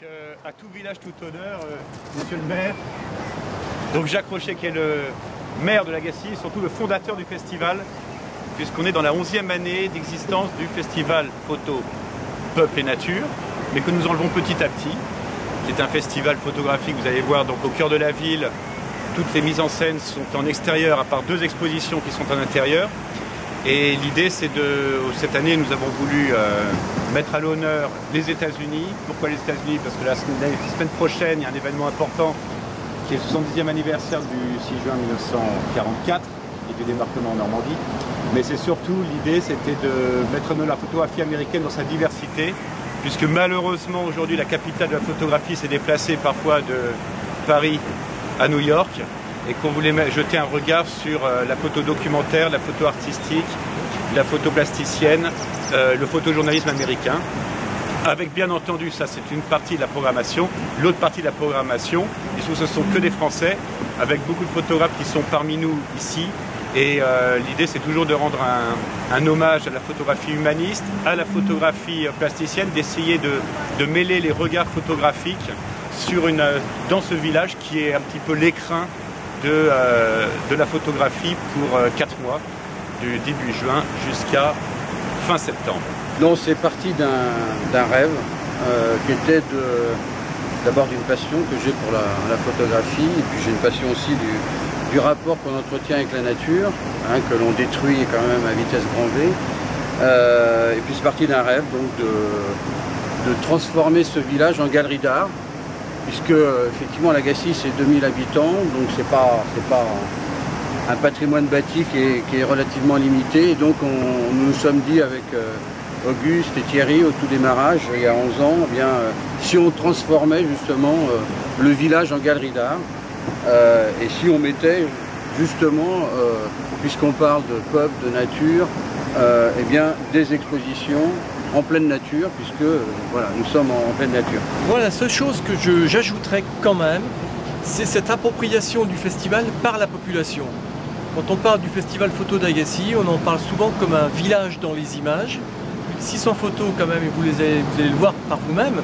Donc à tout village, tout honneur, monsieur le maire. Donc Jacques Rochet qui est le maire de l'Agacie et surtout le fondateur du festival, puisqu'on est dans la 11e année d'existence du festival photo Peuple et Nature, mais que nous enlevons petit à petit, qui est un festival photographique, vous allez voir, donc au cœur de la ville. Toutes les mises en scène sont en extérieur, à part 2 expositions qui sont en intérieur. Et l'idée, c'est cette année, nous avons voulu mettre à l'honneur les États-Unis. Pourquoi les États-Unis? Parce que la semaine prochaine, il y a un événement important qui est le 70e anniversaire du 6 juin 1944 et du débarquement en Normandie. Mais c'est surtout, l'idée, c'était de mettre en œuvre la photographie américaine dans sa diversité, puisque malheureusement, aujourd'hui, la capitale de la photographie s'est déplacée parfois de Paris à New York, et qu'on voulait jeter un regard sur la photo documentaire, la photo artistique, la photo plasticienne, le photojournalisme américain, avec bien entendu, ça c'est une partie de la programmation, l'autre partie de la programmation, puisque ce ne sont que des Français, avec beaucoup de photographes qui sont parmi nous ici, et l'idée c'est toujours de rendre un hommage à la photographie humaniste, à la photographie plasticienne, d'essayer de mêler les regards photographiques dans ce village qui est un petit peu l'écrin de la photographie pour 4 mois, du début juin jusqu'à fin septembre. Non, c'est parti d'un rêve qui était d'abord d'une passion que j'ai pour la photographie, et puis j'ai une passion aussi du rapport qu'on entretient avec la nature, que l'on détruit quand même à vitesse grand V. Et puis c'est parti d'un rêve donc de transformer ce village en galerie d'art, puisque effectivement l'Agacie c'est 2000 habitants, donc c'est pas un patrimoine bâti qui est relativement limité, et donc nous nous sommes dit avec Auguste et Thierry au tout démarrage il y a 11 ans, eh bien, si on transformait justement le village en galerie d'art, et si on mettait justement, puisqu'on parle de peuple, de nature, eh bien, des expositions en pleine nature, puisque voilà, nous sommes en pleine nature. Voilà, la seule chose que j'ajouterais quand même, c'est cette appropriation du festival par la population. Quand on parle du festival photo d'Agacie, on en parle souvent comme un village dans les images. Plus de 600 photos quand même, et vous allez le voir par vous-même.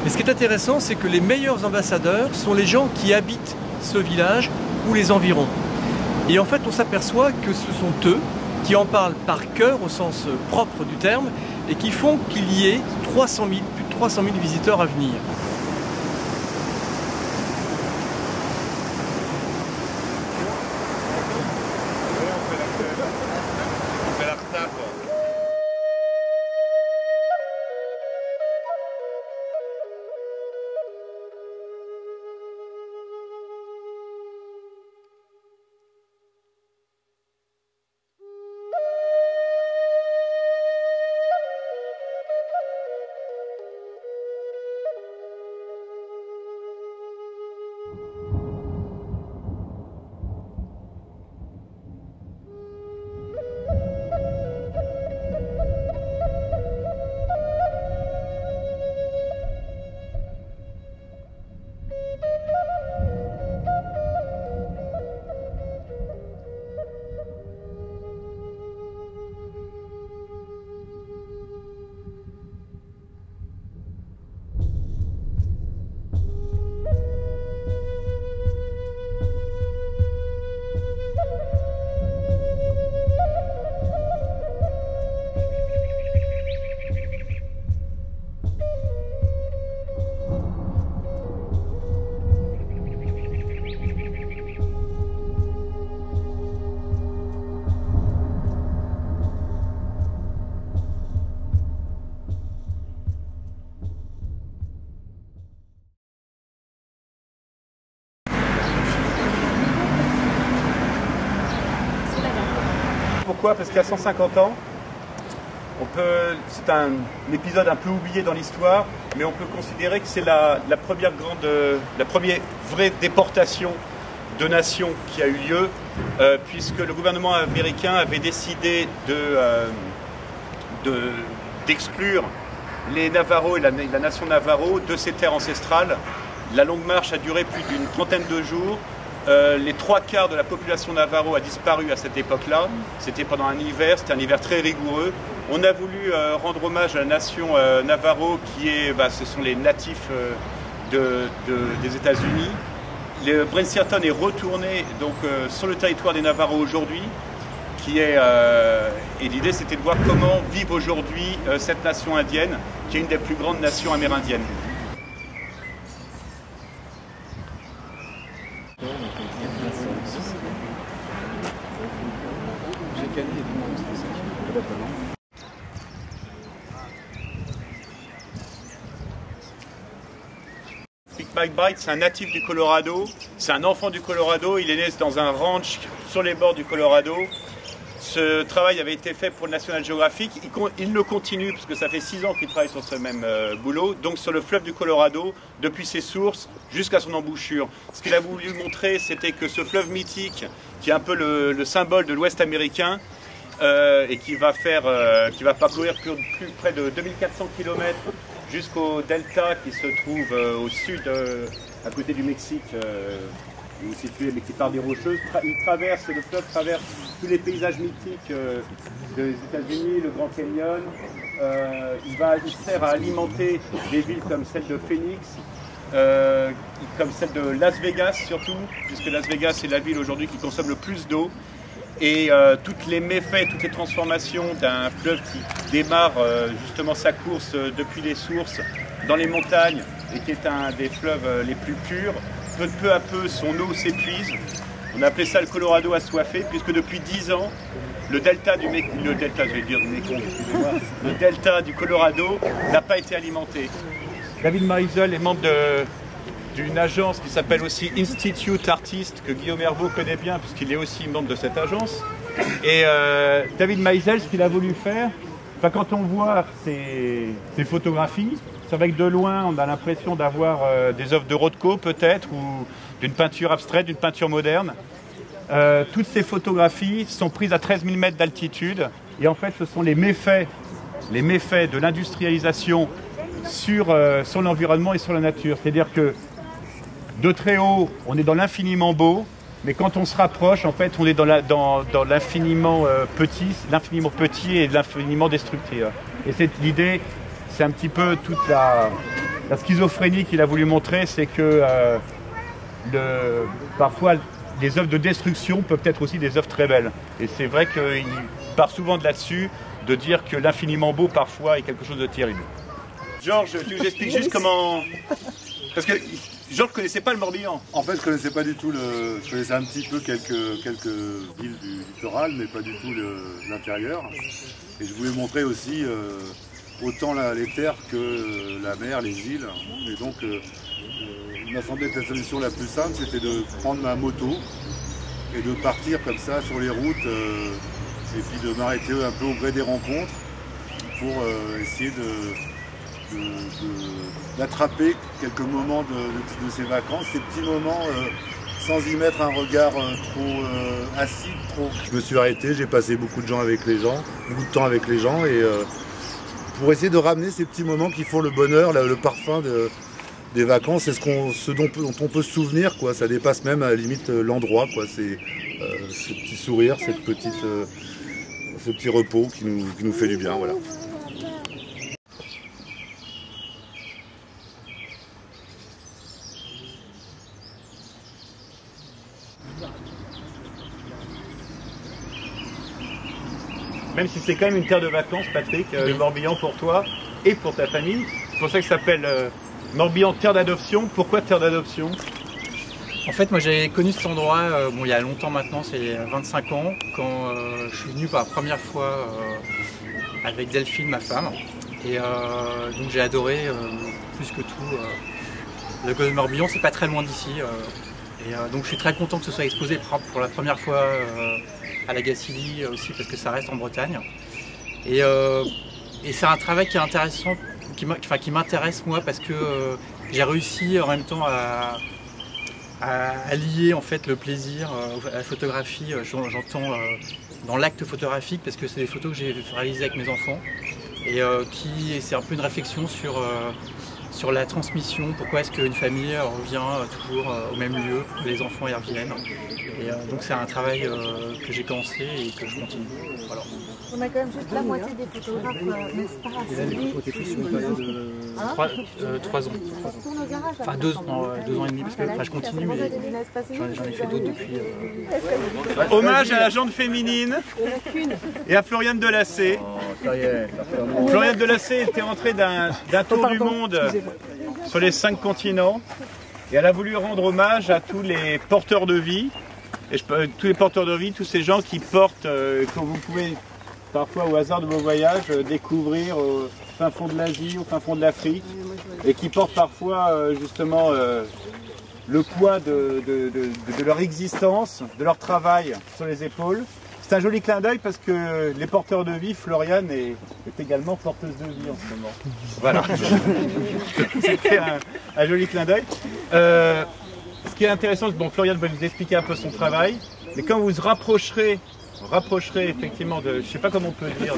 Mais ce qui est intéressant, c'est que les meilleurs ambassadeurs sont les gens qui habitent ce village ou les environs. Et en fait, on s'aperçoit que ce sont eux qui en parlent par cœur, au sens propre du terme, et qui font qu'il y ait plus de 300 000 visiteurs à venir. Pourquoi? Parce qu'il y a 150 ans, c'est un épisode un peu oublié dans l'histoire, mais on peut considérer que c'est la première vraie déportation de nations qui a eu lieu, puisque le gouvernement américain avait décidé d'exclure les Navarros et la nation Navarro de ses terres ancestrales. La longue marche a duré plus d'une trentaine de jours. Les 3/4 de la population Navarro a disparu à cette époque-là. C'était pendant un hiver très rigoureux. On a voulu rendre hommage à la nation Navarro qui est, ce sont les natifs des États-Unis. Le Bridgerton est retourné donc, sur le territoire des Navarros aujourd'hui. Et l'idée c'était de voir comment vivent aujourd'hui cette nation indienne, qui est une des plus grandes nations amérindiennes. Big Mike Bright, c'est un natif du Colorado, c'est un enfant du Colorado, il est né dans un ranch sur les bords du Colorado. Ce travail avait été fait pour le National Geographic, il le continue parce que ça fait 6 ans qu'il travaille sur ce même boulot, donc sur le fleuve du Colorado, depuis ses sources jusqu'à son embouchure. Ce qu'il a voulu montrer, c'était que ce fleuve mythique, qui est un peu le symbole de l'Ouest américain, et qui va parcourir plus près de 2400 km jusqu'au delta qui se trouve au sud, à côté du Mexique, où est situé, mais qui part des Rocheuses. Le fleuve traverse tous les paysages mythiques des États-Unis, le Grand Canyon. Il sert à alimenter des villes comme celle de Phoenix, comme celle de Las Vegas surtout, puisque Las Vegas est la ville aujourd'hui qui consomme le plus d'eau. Et toutes les méfaits, toutes les transformations d'un fleuve qui démarre justement sa course depuis les sources dans les montagnes et qui est un des fleuves les plus purs, peu à peu son eau s'épuise. On a appelé ça le Colorado assoiffé, puisque depuis 10 ans, le delta du Colorado n'a pas été alimenté. David Maisel est membre d'une agence qui s'appelle aussi Institute Artist, que Guillaume Herbeau connaît bien puisqu'il est aussi membre de cette agence. Et David Maisel, ce qu'il a voulu faire, quand on voit ces photographies, c'est vrai que de loin on a l'impression d'avoir des œuvres de Rothko peut-être, ou d'une peinture abstraite, d'une peinture moderne. Toutes ces photographies sont prises à 13 000 mètres d'altitude, et en fait ce sont les méfaits de l'industrialisation sur l'environnement et sur la nature. C'est-à-dire que de très haut, on est dans l'infiniment beau, mais quand on se rapproche, en fait, on est dans l'infiniment petit et l'infiniment destructeur. Et l'idée, c'est un petit peu toute la schizophrénie qu'il a voulu montrer, c'est que parfois les œuvres de destruction peuvent être aussi des œuvres très belles. Et c'est vrai qu'il part souvent de là-dessus, de dire que l'infiniment beau parfois est quelque chose de terrible. Georges, tu nous expliques juste comment... Parce que Georges ne connaissait pas le Morbihan. En fait, je ne connaissais pas du tout je connaissais un petit peu quelques villes du littoral, mais pas du tout l'intérieur. Et je voulais montrer aussi autant les terres que la mer, les îles. Et donc, il m'a semblé que la solution la plus simple, c'était de prendre ma moto et de partir comme ça sur les routes, et puis de m'arrêter un peu au gré des rencontres pour essayer d'attraper quelques moments de ces vacances, ces petits moments sans y mettre un regard trop acide. Je me suis arrêté, j'ai passé beaucoup de temps avec les gens, et pour essayer de ramener ces petits moments qui font le bonheur, le parfum des vacances, c'est ce dont on peut se souvenir, quoi. Ça dépasse même à la limite l'endroit, quoi. C'est ce petit sourire, ce petit repos qui nous fait du bien, voilà. Même si c'est quand même une terre de vacances, Patrick, le Morbihan pour toi et pour ta famille. C'est pour ça que ça s'appelle Morbihan terre d'adoption. Pourquoi terre d'adoption? En fait, moi j'ai connu cet endroit il y a longtemps maintenant, c'est 25 ans, quand je suis venu pour la première fois avec Delphine, ma femme. Et donc j'ai adoré plus que tout le golfe du Morbihan, c'est pas très loin d'ici. Donc je suis très content que ce soit exposé pour la première fois à la Gacilly aussi, parce que ça reste en Bretagne. Et c'est un travail qui est intéressant, qui m'intéresse moi, parce que j'ai réussi en même temps à lier en fait le plaisir à la photographie, j'entends dans l'acte photographique, parce que c'est des photos que j'ai réalisées avec mes enfants, et c'est un peu une réflexion sur sur la transmission, pourquoi est-ce qu'une famille revient toujours au même lieu, que les enfants y reviennent. Et donc c'est un travail que j'ai commencé et que je continue. Voilà. On a quand même juste la moitié des photographes, n'est-ce pas? Et là, les photos sont une période de 3 ans. Enfin 2 ans, 2 ans et demi, parce que je continue, mais j'en ai fait d'autres depuis. Hommage à la jante féminine et à Floriane Delacé. Floriane Delacé était entrée d'un tour du monde sur les 5 continents et elle a voulu rendre hommage à tous les porteurs de vie. Et tous les porteurs de vie, tous ces gens qui portent, que vous pouvez parfois au hasard de vos voyages découvrir au fin fond de l'Asie, au fin fond de l'Afrique, et qui portent parfois justement le poids de leur existence, de leur travail sur les épaules. C'est un joli clin d'œil parce que les porteurs de vie, Floriane est également porteuse de vie en ce moment. Voilà. C'était un joli clin d'œil. Ce qui est intéressant, bon, Floriane va nous expliquer un peu son travail, mais quand vous vous rapprocherez effectivement de, je sais pas comment on peut dire,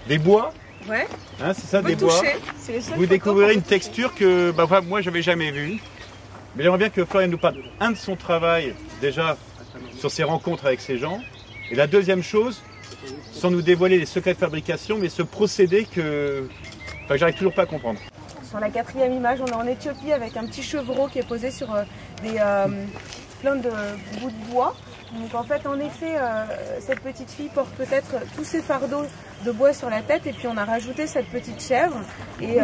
des bois, Ouais. Hein, c'est ça, des bois, vous découvrirez une texture que moi j'avais jamais vue. Mais j'aimerais bien que Floriane nous parle de son travail, déjà sur ses rencontres avec ces gens, et la deuxième chose, sans nous dévoiler les secrets de fabrication, mais ce procédé que j'arrive toujours pas à comprendre. Sur la 4e image, on est en Éthiopie avec un petit chevreau qui est posé sur plein de bouts de bois. Donc en fait, en effet, cette petite fille porte peut-être tous ses fardeaux de bois sur la tête et puis on a rajouté cette petite chèvre et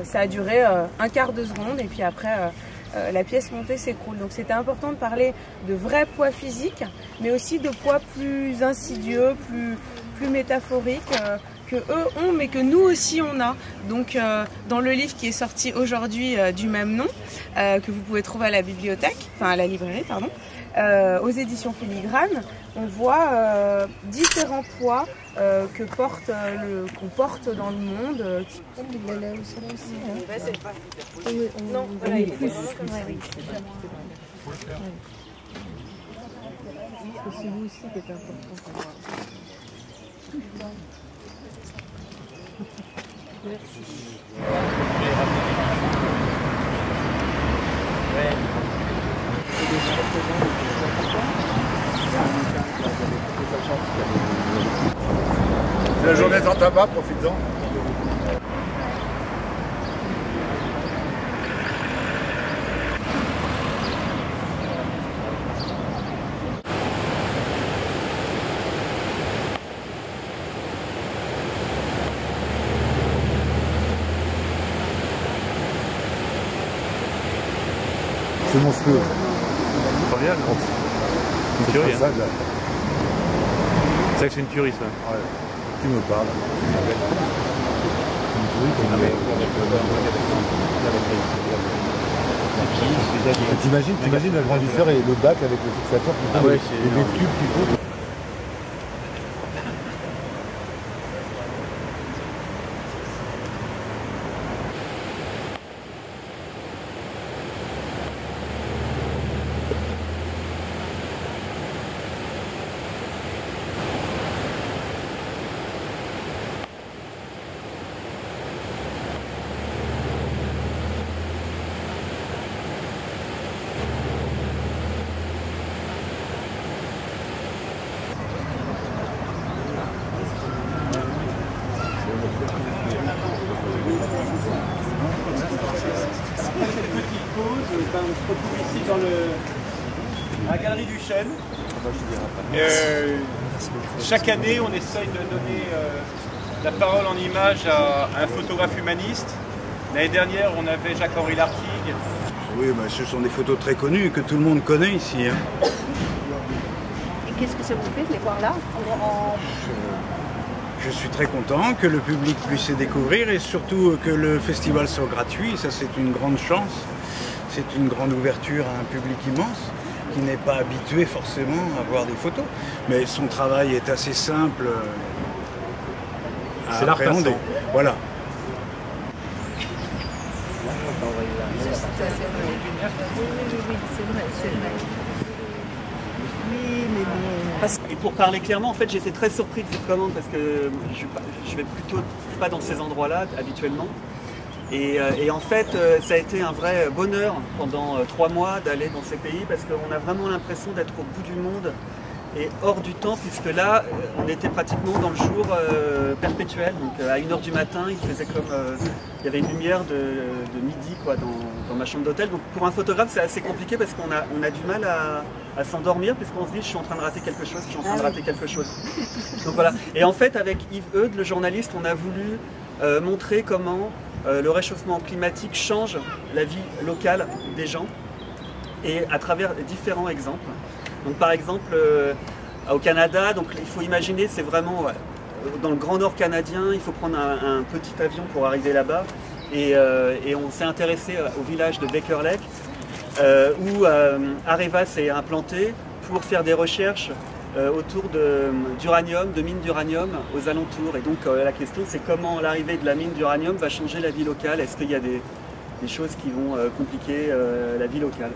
ça a duré un quart de seconde et puis après la pièce montée s'écroule. Donc c'était important de parler de vrais poids physiques mais aussi de poids plus insidieux, plus métaphoriques que eux ont mais que nous aussi on a. Donc dans le livre qui est sorti aujourd'hui du même nom, que vous pouvez trouver à la bibliothèque, enfin à la librairie pardon, aux éditions Filigrane, on voit différents poids qu'on porte dans le monde. Il est là aussi. Non, voilà, il est plus. C'est vous aussi qui est important pour moi. Merci. C'est la journée sans tabac, profites-en. C'est monstrueux. C'est bien, non? Une tuerie, hein. C'est vrai que c'est une tuerie, ça. Ouais. Qui me parle? T'imagines la grandisseur et le bac avec le fixateur qui ouais, des tubes qu'il faut. On se retrouve ici dans la galerie du Chêne. Chaque année, on essaye de donner la parole en images à un photographe humaniste. L'année dernière, on avait Jacques-Henri Lartigue. Oui, bah, ce sont des photos très connues que tout le monde connaît ici. Hein. Et qu'est-ce que ça vous fait de les voir là Je suis très content que le public puisse les découvrir et surtout que le festival soit gratuit. Ça, c'est une grande chance. C'est une grande ouverture à un public immense qui n'est pas habitué forcément à voir des photos. Mais son travail est assez simple à appréhender. Voilà. Et pour parler clairement, en fait, j'étais très surpris de cette commande parce que je vais plutôt pas dans ces endroits-là habituellement. Et en fait, ça a été un vrai bonheur pendant 3 mois d'aller dans ces pays parce qu'on a vraiment l'impression d'être au bout du monde et hors du temps, puisque là, on était pratiquement dans le jour perpétuel. Donc à 1h du matin, il faisait comme... il y avait une lumière de midi quoi, dans ma chambre d'hôtel. Donc pour un photographe, c'est assez compliqué parce qu'on a du mal à s'endormir, puisqu'on se dit, je suis en train de rater quelque chose, je suis en train de rater quelque chose. Donc voilà. Et en fait, avec Yves Eudes, le journaliste, on a voulu montrer comment le réchauffement climatique change la vie locale des gens, et à travers différents exemples. Donc par exemple, au Canada, donc, il faut imaginer, c'est vraiment dans le Grand Nord canadien, il faut prendre un petit avion pour arriver là-bas. Et on s'est intéressé au village de Baker Lake, où Areva s'est implanté pour faire des recherches autour d'uranium, de mines d'uranium aux alentours. Et donc la question, c'est comment l'arrivée de la mine d'uranium va changer la vie locale. Est-ce qu'il y a des choses qui vont compliquer la vie locale?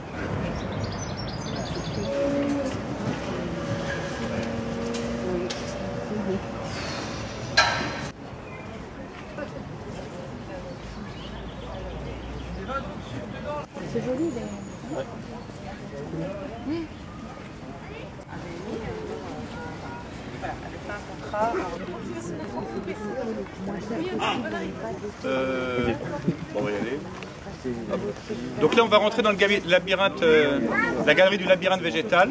C'est joli, Bon, on va y aller. Donc là, on va rentrer dans le labyrinthe, la galerie du labyrinthe végétal,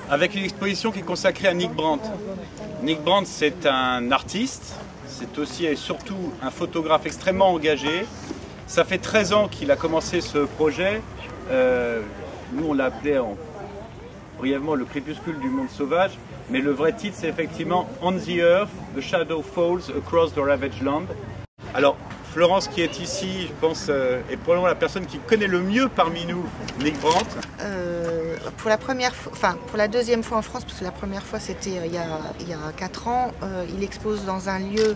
avec une exposition qui est consacrée à Nick Brandt. Nick Brandt, c'est un artiste, c'est aussi et surtout un photographe extrêmement engagé. Ça fait 13 ans qu'il a commencé ce projet. Nous, on l'a appelé brièvement le crépuscule du monde sauvage, mais le vrai titre, c'est effectivement On the Earth, The Shadow Falls Across the Ravaged Land. Alors, Florence qui est ici, je pense, est probablement la personne qui connaît le mieux parmi nous Nick Brandt. Pour la première fois, enfin pour la deuxième fois en France, parce que la première fois c'était il y a 4 ans, il expose dans un lieu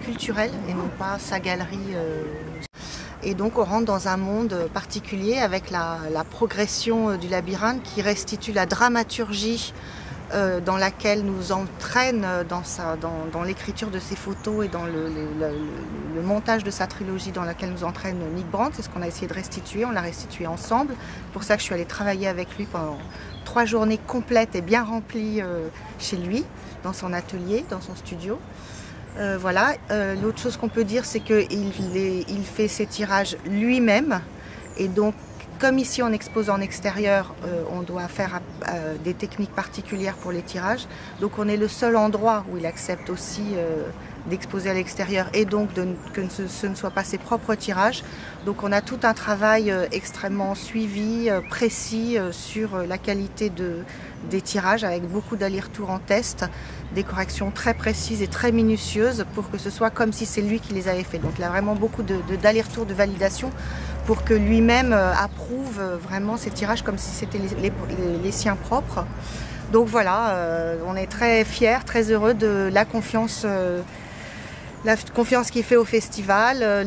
culturel et non pas sa galerie. Et donc on rentre dans un monde particulier avec la progression du labyrinthe qui restitue la dramaturgie dans laquelle nous entraîne dans l'écriture de ses photos et dans le montage de sa trilogie dans laquelle nous entraîne Nick Brandt. C'est ce qu'on a essayé de restituer, on l'a restitué ensemble. C'est pour ça que je suis allée travailler avec lui pendant 3 journées complètes et bien remplies chez lui, dans son atelier, dans son studio. Voilà. L'autre chose qu'on peut dire, c'est qu'il fait ses tirages lui-même. Et donc, comme ici on expose en extérieur, on doit faire des techniques particulières pour les tirages. Donc on est le seul endroit où il accepte aussi d'exposer à l'extérieur et donc que ce ne soit pas ses propres tirages. Donc on a tout un travail extrêmement suivi, précis sur la qualité des tirages avec beaucoup d'allers-retours en test, des corrections très précises et très minutieuses pour que ce soit comme si c'est lui qui les avait fait. Donc il y a vraiment beaucoup d'allers-retours de validation pour que lui-même approuve vraiment ces tirages comme si c'était les siens propres. Donc voilà, on est très fiers, très heureux de la confiance qu'il fait au festival,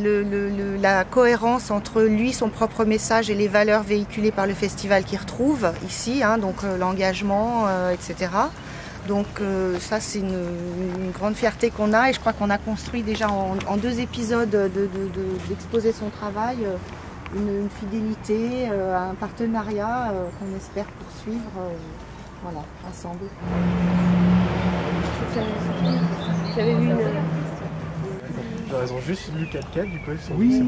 la cohérence entre lui, son propre message et les valeurs véhiculées par le festival qu'il retrouve ici, hein, donc l'engagement, etc. Donc ça c'est une grande fierté qu'on a et je crois qu'on a construit déjà en 2 épisodes d'exposer son travail, une fidélité, un partenariat qu'on espère poursuivre voilà, ensemble. J'avais vu Ils ont juste lu 4-4 du coup. Oui.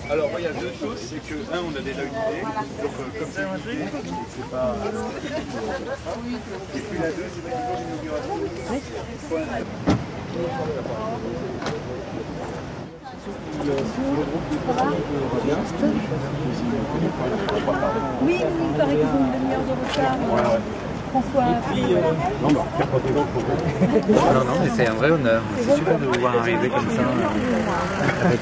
Alors, il y a 2 choses, c'est que, on a déjà une idée, donc comme c'est une idée, c'est pas... Et puis la 2, c'est pas l'inauguration. Oui, il paraît qu'ils ont une demi-heure de retard. François. Non, mais c'est un vrai honneur. C'est super de vous voir arriver comme ça, avec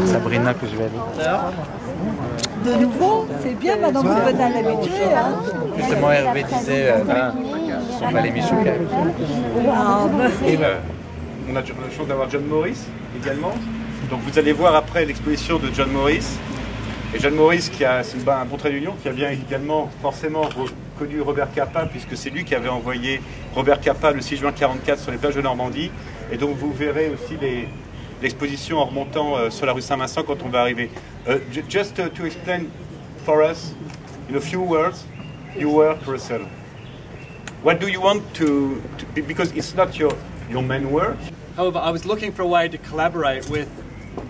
Sabrina que je vais aller. De nouveau, c'est bien maintenant que vous êtes un habitué. Hein. Justement, Hervé disait, ce sont pas les Michou qui arrivent. Et on a la chance d'avoir John Morris également. Donc vous allez voir après l'exposition de John Morris. Et John Morris, c'est un bon trait d'union, qui a bien également forcément connu Robert Capa, puisque c'est lui qui avait envoyé Robert Capa le 6 juin 1944 sur les plages de Normandie. Et donc vous verrez aussi l'exposition en remontant sur la rue Saint-Vincent quand on va arriver. Just to explain for us, in a few words, your work, Russell. What do you want to because it's not your main work. However, I was looking for a way to collaborate with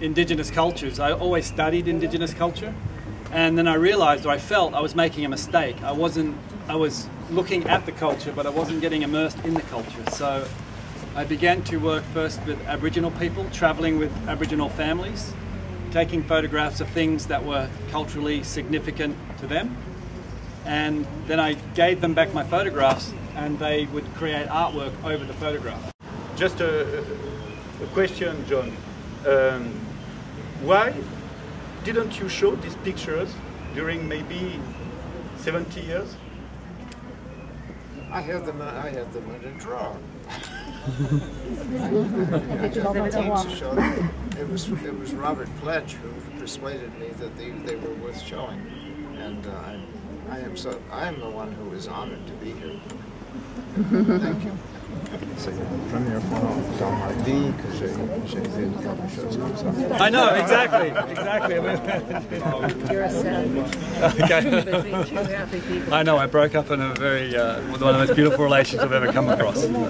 Indigenous cultures. I always studied Indigenous culture, and then I realized, or I felt, I was making a mistake. I was looking at the culture, but I wasn't getting immersed in the culture. So I began to work first with Aboriginal people, traveling with Aboriginal families, taking photographs of things that were culturally significant to them. And then I gave them back my photographs, and they would create artwork over the photograph. Just a question, John. Why didn't you show these pictures during maybe 70 years? I had them in a drawer. It was Robert Pledge who persuaded me that they were worth showing, and I am the one who is honored to be here. Thank you. C'est la première fois dans ma vie que j'ai vu quelque chose comme ça. I know, exactly. You're a savage. Okay. Between two happy people. I know, I broke up in a very, one of the most beautiful relations I've ever come across. Okay.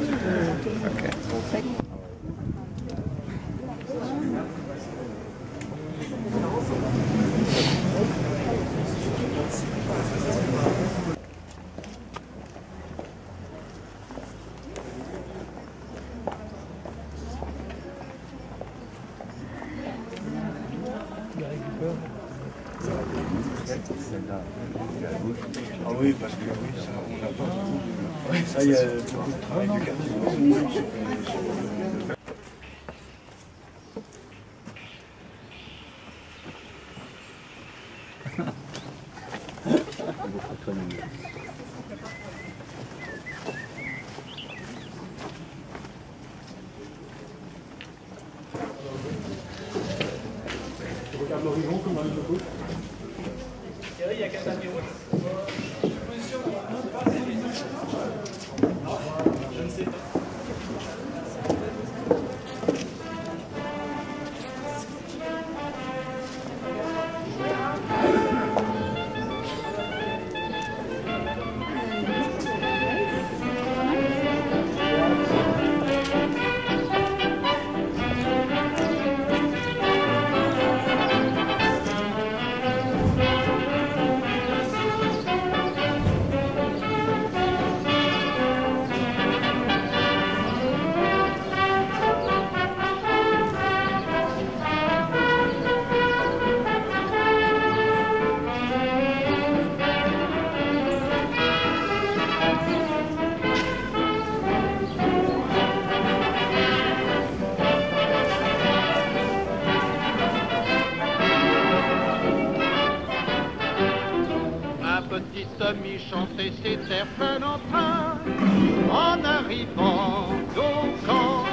Ah oui, parce que oui, ça, on n'a pas beaucoup. Ça, il y a beaucoup de travail du quartier. Regarde l'horizon comme dans le couple. Thierry, il y a 4 tapis rouges. Je ne sais pas. Tommy chantait ses airs fenentrins en arrivant au camp.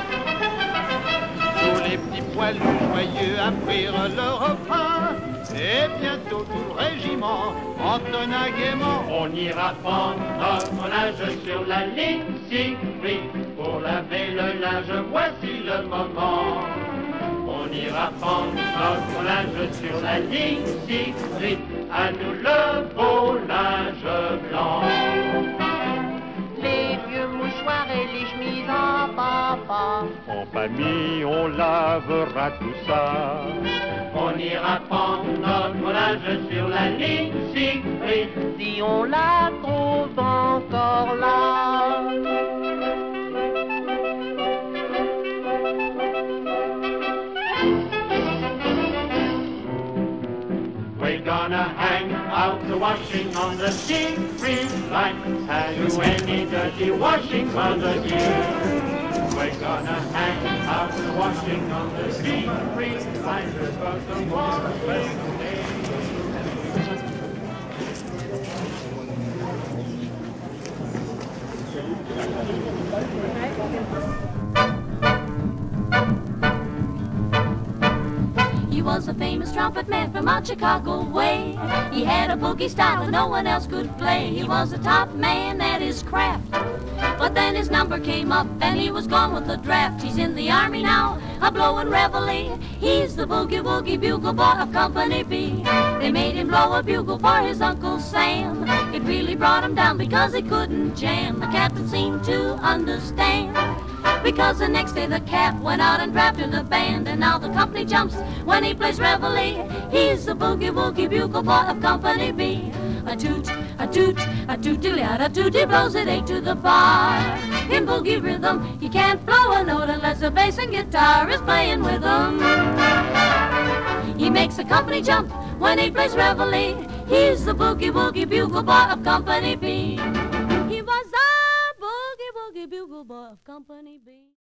Tous les petits poilus joyeux apprirent le refrain et bientôt tout le régiment entonna gaiement. On ira prendre notre linge sur la ligne Siegfried pour laver le linge, voici le moment. On ira prendre notre linge sur la ligne Siegfried, à nous le beau linge blanc. Les vieux mouchoirs et les chemises en papa, en famille on lavera tout ça. On ira prendre notre linge sur la ligne Siegfried, si on la trouve encore là. We're gonna hang out the washing on the Siegfried line. Have you any dirty washing mother dear? We're gonna hang out the washing on the Siegfried line. Because the water He was a famous trumpet man from out Chicago way. He had a boogie style that no one else could play. He was a top man at his craft. But then his number came up and he was gone with the draft. He's in the army now, a blowin' reveille. He's the boogie woogie bugle boy of Company B. They made him blow a bugle for his Uncle Sam. It really brought him down because he couldn't jam. The captain seemed to understand, because the next day the cap went out and drafted a band. And now the company jumps when he plays reveille. He's the boogie woogie bugle boy of Company B. A toot, a toot, a toot-a-toot, a toot, he blows it 8 to the bar. In boogie rhythm, he can't blow a note unless the bass and guitar is playing with him. He makes the company jump when he plays reveille. He's the boogie woogie bugle boy of Company B. He was the boogie woogie bugle boy of Company B.